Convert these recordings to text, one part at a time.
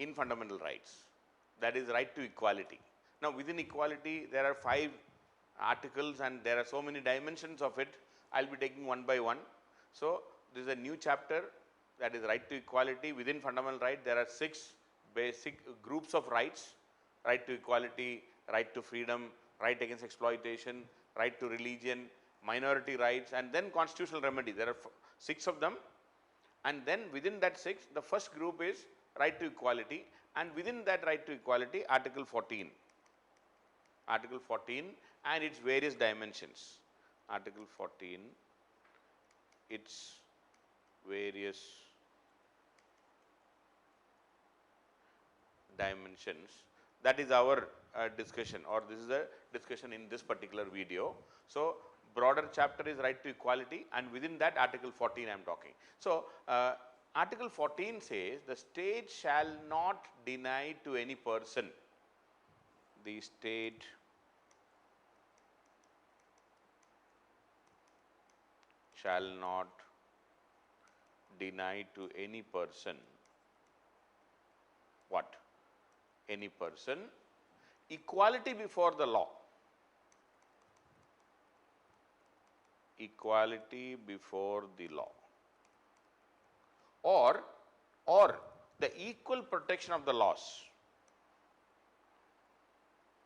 in fundamental rights, that is right to equality. Now within equality there are 5 articles and there are so many dimensions of it. I will be taking one by one. So this is a new chapter, that is right to equality. Within fundamental right there are 6 basic groups of rights: right to equality, right to freedom, right against exploitation, right to religion, minority rights, and then constitutional remedy. There are 6 of them, and then within that 6 the first group is right to equality, and within that right to equality article 14, article 14 and its various dimensions. Article 14, its various dimensions, that is our discussion, or this is a discussion in this particular video. So broader chapter is right to equality, and within that article 14 I am talking. So article 14 says the state shall not deny to any person, the state shall not deny to any person what? Any person equality before the law. Equality before the law, or the equal protection of the laws,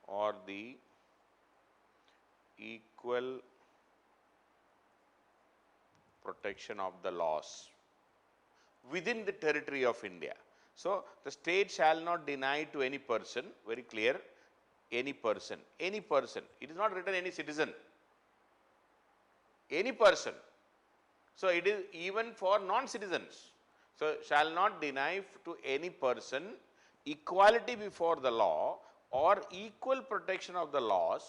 or the equal protection of the laws within the territory of India. So the state shall not deny to any person, very clear, any person, any person. It is not written any citizen, any person. So it is even for non-citizens. So shall not deny to any person equality before the law or equal protection of the laws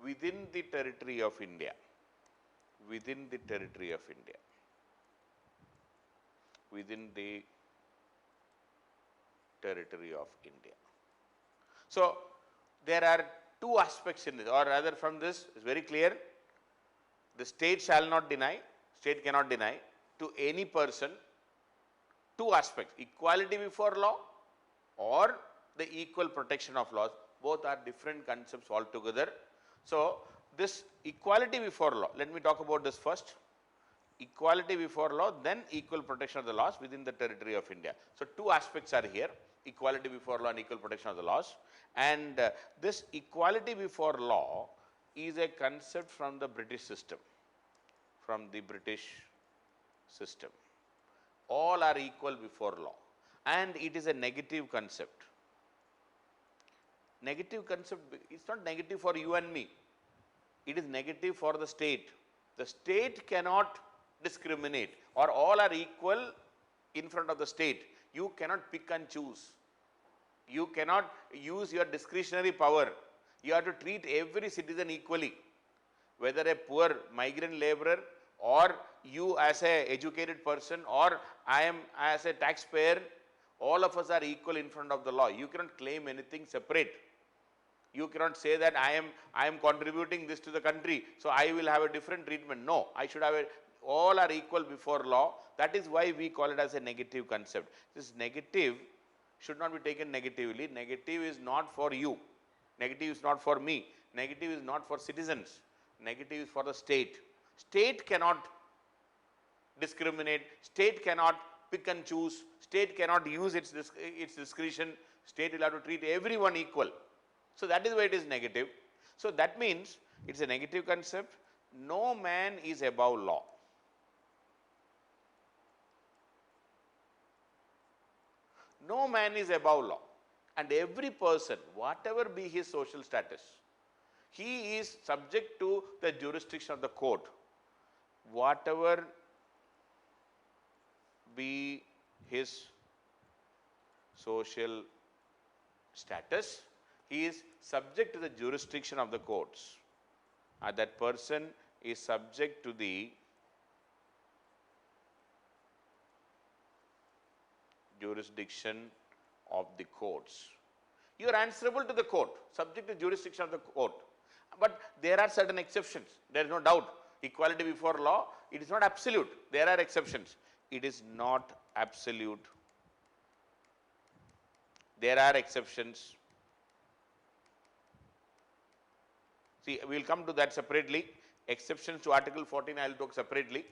within the territory of India. Within the territory of India. Within the territory of India. So there are 2 aspects in this, or rather from this is very clear. The state shall not deny, state cannot deny to any person 2 aspects: equality before law or the equal protection of laws. Both are different concepts altogether. So this equality before law, let me talk about this first. Equality before law, then equal protection of the laws within the territory of India. So 2 aspects are here: equality before law and equal protection of the laws. And this equality before law is a concept from the British system. From the British system, all are equal before law, and it is a negative concept. Negative concept, it's not negative for you and me, it is negative for the state. The state cannot discriminate, or all are equal in front of the state. You cannot pick and choose. You cannot use your discretionary power. You have to treat every citizen equally, whether a poor migrant laborer, or you as a educated person, or I am as a taxpayer. All of us are equal in front of the law. You cannot claim anything separate. You cannot say that I am contributing this to the country, so I will have a different treatment. No, I should have all are equal before law. That is why we call it as a negative concept. This negative should not be taken negatively. Negative is not for you. Negative is not for me. Negative is not for citizens. Negative is for the state. State cannot discriminate. State cannot pick and choose. State cannot use its discretion. State will have to treat everyone equal. So that is why it is negative. So that means it is a negative concept. No man is above law. No man is above law. And every person, whatever be his social status, he is subject to the jurisdiction of the court. Whatever be his social status, he is subject to the jurisdiction of the courts. That person is subject to the jurisdiction of the courts. You are answerable to the court, subject to jurisdiction of the court. But there are certain exceptions. There is no doubt. Equality before law, it is not absolute. There are exceptions. It is not absolute. There are exceptions. See, we will come to that separately. Exceptions to Article 14 I will talk separately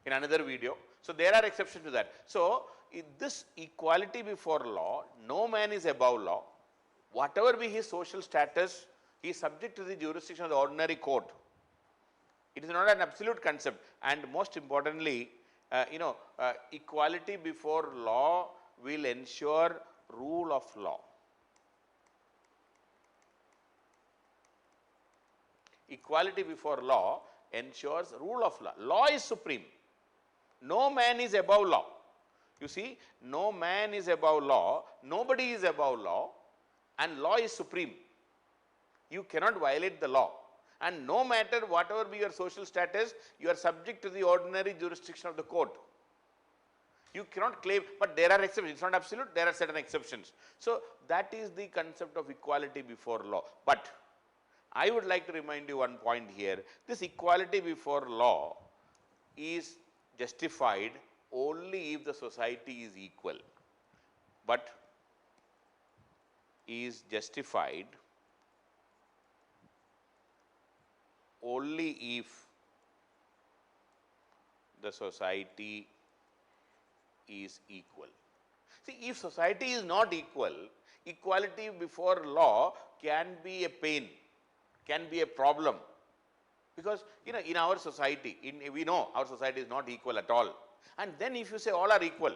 in another video. So, there are exceptions to that. So, in this equality before law, no man is above law. Whatever be his social status, he is subject to the jurisdiction of the ordinary court. It is not an absolute concept, and most importantly, equality before law will ensure rule of law. Equality before law ensures rule of law. Law is supreme. No man is above law. You see, no man is above law, nobody is above law, and law is supreme. You cannot violate the law. And no matter whatever be your social status, you are subject to the ordinary jurisdiction of the court. You cannot claim, but there are exceptions. It's not absolute, there are certain exceptions. So, that is the concept of equality before law. But I would like to remind you one point here. This equality before law is justified only if the society is equal, but is justified only if the society is equal. See, if society is not equal, equality before law can be a pain, can be a problem, because in our society, we know our society is not equal at all, and then if you say all are equal,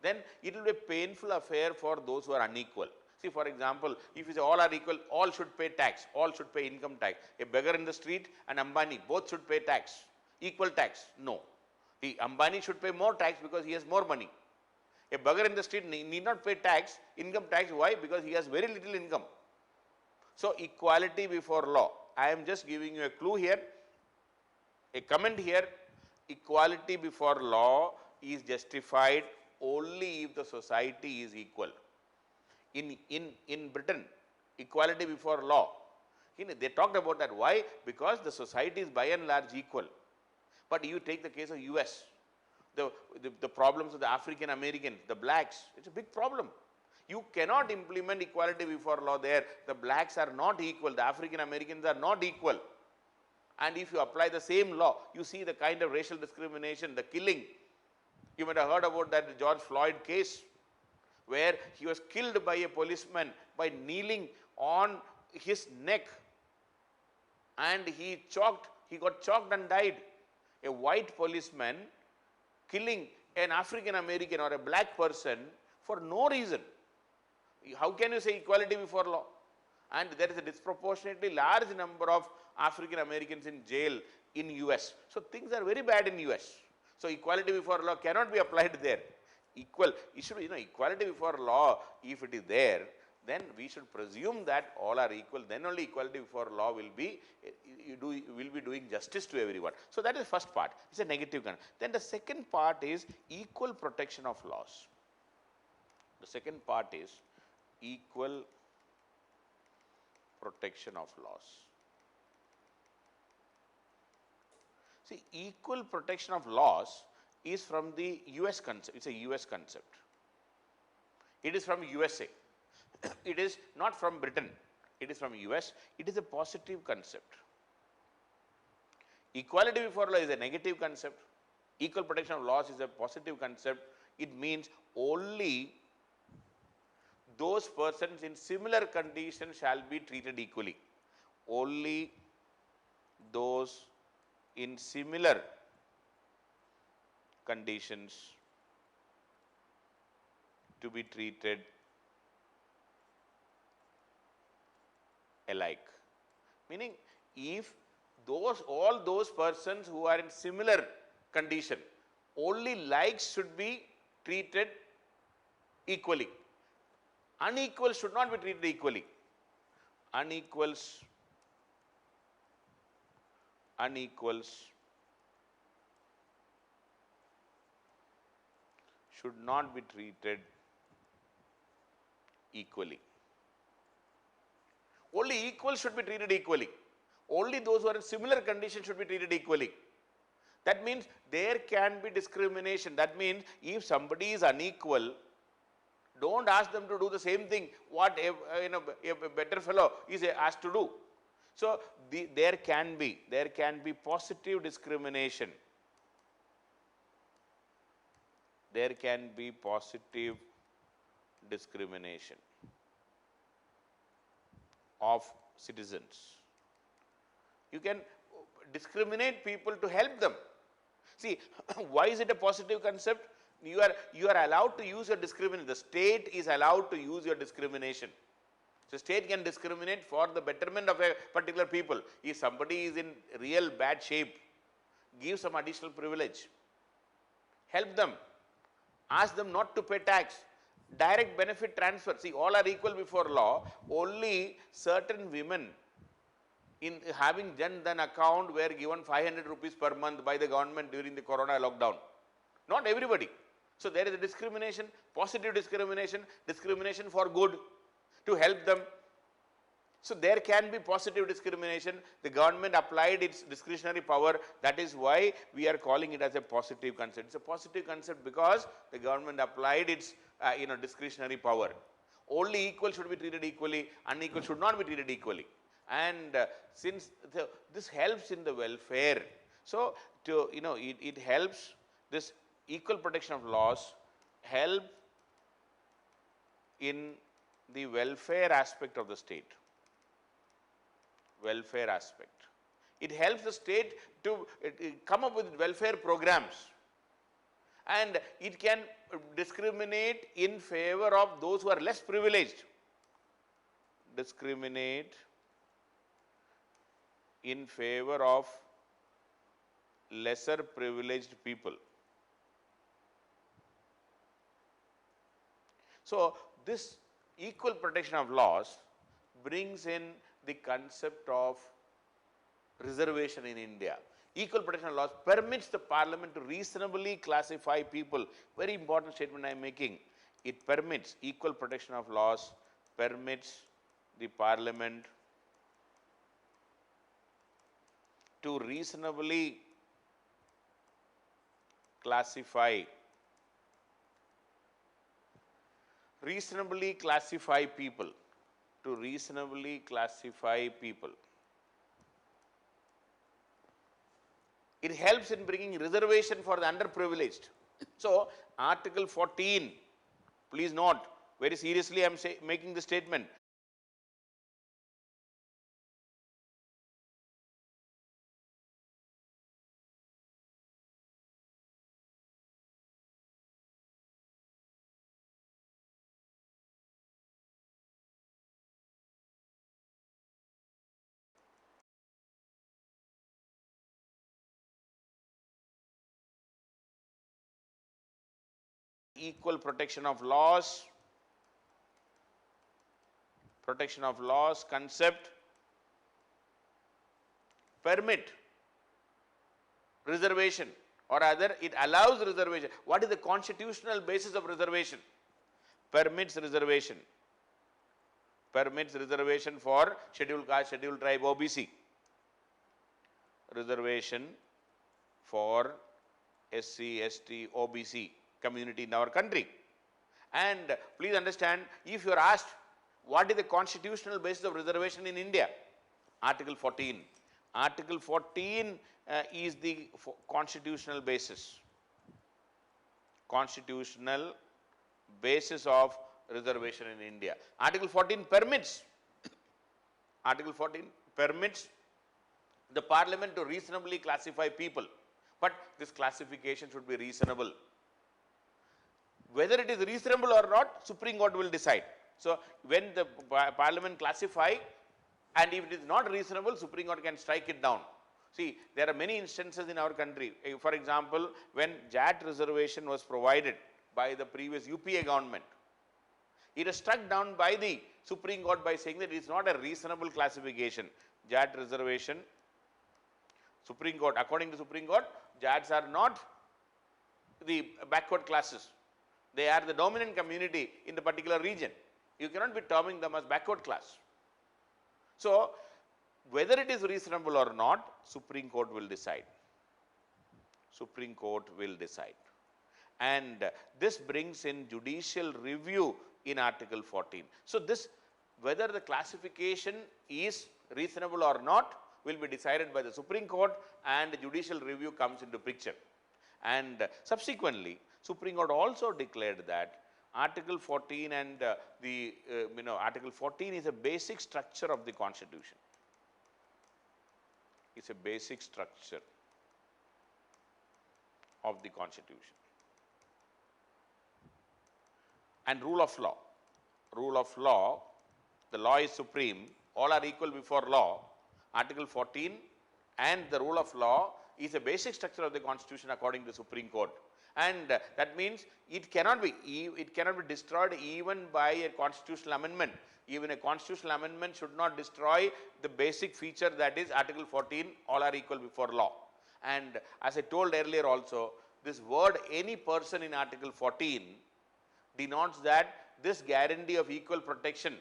then it will be a painful affair for those who are unequal. See, for example, if you say all are equal, all should pay tax, all should pay income tax. A beggar in the street and Ambani, both should pay tax, equal tax. No. The Ambani should pay more tax because he has more money. A beggar in the street need not pay tax, income tax. Why? Because he has very little income. So, equality before law. I am just giving you a clue here, a comment here. Equality before law is justified only if the society is equal. In Britain, equality before law, they talked about that. Why? Because the society is by and large equal. But you take the case of US, the problems of the African Americans, the blacks, it's a big problem. You cannot implement equality before law there. The blacks are not equal, the African Americans are not equal. And if you apply the same law, you see the kind of racial discrimination, the killing. You might have heard about that George Floyd case, where he was killed by a policeman by kneeling on his neck, and he got choked and died. A white policeman killing an African American or a black person for no reason. How can you say equality before law? And there is a disproportionately large number of African Americans in jail in US. So, things are very bad in US. So, equality before law cannot be applied there. Equality before law, if it is there, then we should presume that all are equal. Then only equality before law will be doing justice to everyone. So, that is the first part. It's a negative kind. Then the second part is equal protection of laws. The second part is equal protection of laws. See, equal protection of laws is from the US concept. It's a US concept. It is from USA. It is not from Britain. It is from US. It is a positive concept. Equality before law is a negative concept. Equal protection of laws is a positive concept. It means only those persons in similar conditions shall be treated equally. Only those in similar conditions to be treated alike. Meaning, if all those persons who are in similar condition, only likes should be treated equally. Unequal should not be treated equally. Unequals should not be treated equally. Only equals should be treated equally. Only those who are in similar conditions should be treated equally. That means there can be discrimination. That means if somebody is unequal, Don't ask them to do the same thing what a better fellow is asked to do. So there can be positive discrimination. There can be positive discrimination of citizens. You can discriminate people to help them. See, why is it a positive concept? You are allowed to use your discrimination. The state is allowed to use your discrimination. So state can discriminate for the betterment of a particular people. If somebody is in real bad shape, give some additional privilege. Help them. Ask them not to pay tax. Direct benefit transfer. See, all are equal before law. Only certain women in having Jan Dhan account were given 500 rupees per month by the government during the corona lockdown. Not everybody. So there is a discrimination, positive discrimination, discrimination for good, to help them. So there can be positive discrimination. The government applied its discretionary power. That is why we are calling it as a positive concept. It's a positive concept because the government applied its discretionary power. Only equal should be treated equally, unequal should not be treated equally. And since this helps in the welfare, so it helps, this equal protection of laws help in the welfare aspect of the state. Welfare aspect. It helps the state to come up with welfare programs, and it can discriminate in favor of those who are less privileged. Discriminate in favor of lesser privileged people. So this equal protection of laws brings in the concept of reservation in India. Equal protection of laws permits the parliament to reasonably classify people. Very important statement I am making. It permits, equal protection of laws permits the parliament to reasonably classify people, to reasonably classify people. It helps in bringing reservation for the underprivileged. So Article 14, please note, very seriously I am making the statement. Equal protection of laws concept permit reservation, or rather it allows reservation. What is the constitutional basis of reservation? Permits reservation for scheduled caste, scheduled tribe, OBC. Reservation for SC, ST, OBC community in our country. And please understand, if you are asked what is the constitutional basis of reservation in India, Article 14. Article 14 is the constitutional basis. Constitutional basis of reservation in India. Article 14 permits the parliament to reasonably classify people, but this classification should be reasonable. Whether it is reasonable or not, Supreme Court will decide. So when the parliament classify, and if it is not reasonable, Supreme Court can strike it down. See, there are many instances in our country. For example, when JAT reservation was provided by the previous UPA government, it was struck down by the Supreme Court by saying that it is not a reasonable classification. JAT reservation, Supreme Court, according to Supreme Court, JATs are not the backward classes. They are the dominant community in the particular region. You cannot be terming them as backward class. So whether it is reasonable or not, Supreme Court will decide. Supreme Court will decide. And this brings in judicial review in Article 14. So this, whether the classification is reasonable or not, will be decided by the Supreme Court, and judicial review comes into picture. And subsequently, Supreme Court also declared that Article 14 and Article 14 is a basic structure of the Constitution. It's a basic structure of the Constitution. And rule of law. Rule of law, the law is supreme, all are equal before law. Article 14 and the rule of law is a basic structure of the Constitution according to the Supreme Court. And that means it cannot be destroyed even by a constitutional amendment. Even a constitutional amendment should not destroy the basic feature, that is Article 14, all are equal before law. And as I told earlier also, this word any person in Article 14 denotes that this guarantee of equal protection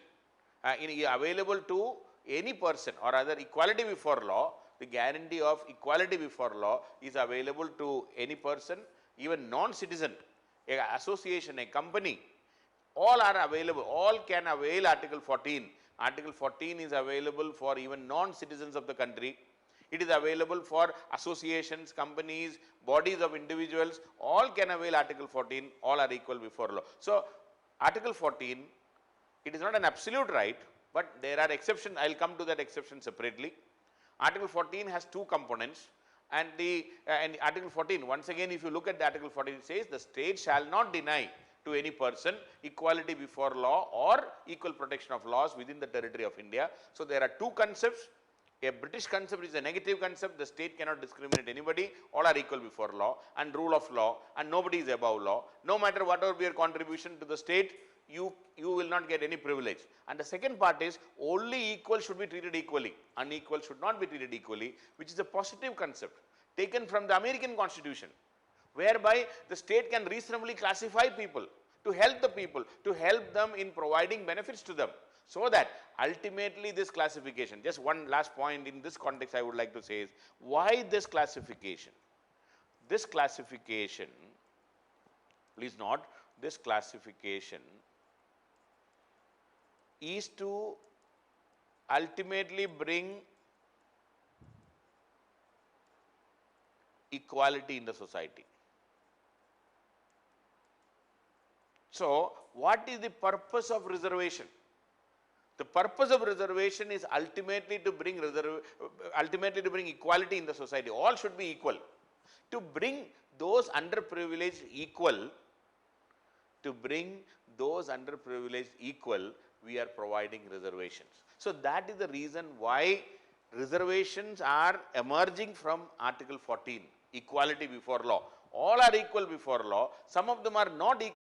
available to any person, or rather equality before law, the guarantee of equality before law is available to any person, even non-citizen, an association, a company, all are available, all can avail Article 14. Article 14 is available for even non-citizens of the country. It is available for associations, companies, bodies of individuals, all can avail Article 14, all are equal before law. So, Article 14, it is not an absolute right, but there are exceptions. I will come to that exception separately. Article 14 has two components, and Article 14, once again if you look at the Article 14, it says the state shall not deny to any person equality before law or equal protection of laws within the territory of India. So, there are two concepts. A British concept is a negative concept, the state cannot discriminate anybody, all are equal before law, and rule of law, and nobody is above law. No matter whatever be your contribution to the state, you will not get any privilege. And the second part is only equal should be treated equally, unequal should not be treated equally, which is a positive concept taken from the American Constitution, whereby the state can reasonably classify people to help the people, to help them in providing benefits to them. So that ultimately this classification, just one last point in this context I would like to say is, why this classification? This classification, please note, this classification is to ultimately bring equality in the society. So, what is the purpose of reservation? The purpose of reservation is ultimately to bring equality in the society. All should be equal. To bring those underprivileged equal, we are providing reservations. So that is the reason why reservations are emerging from Article 14, equality before law. All are equal before law. Some of them are not equal.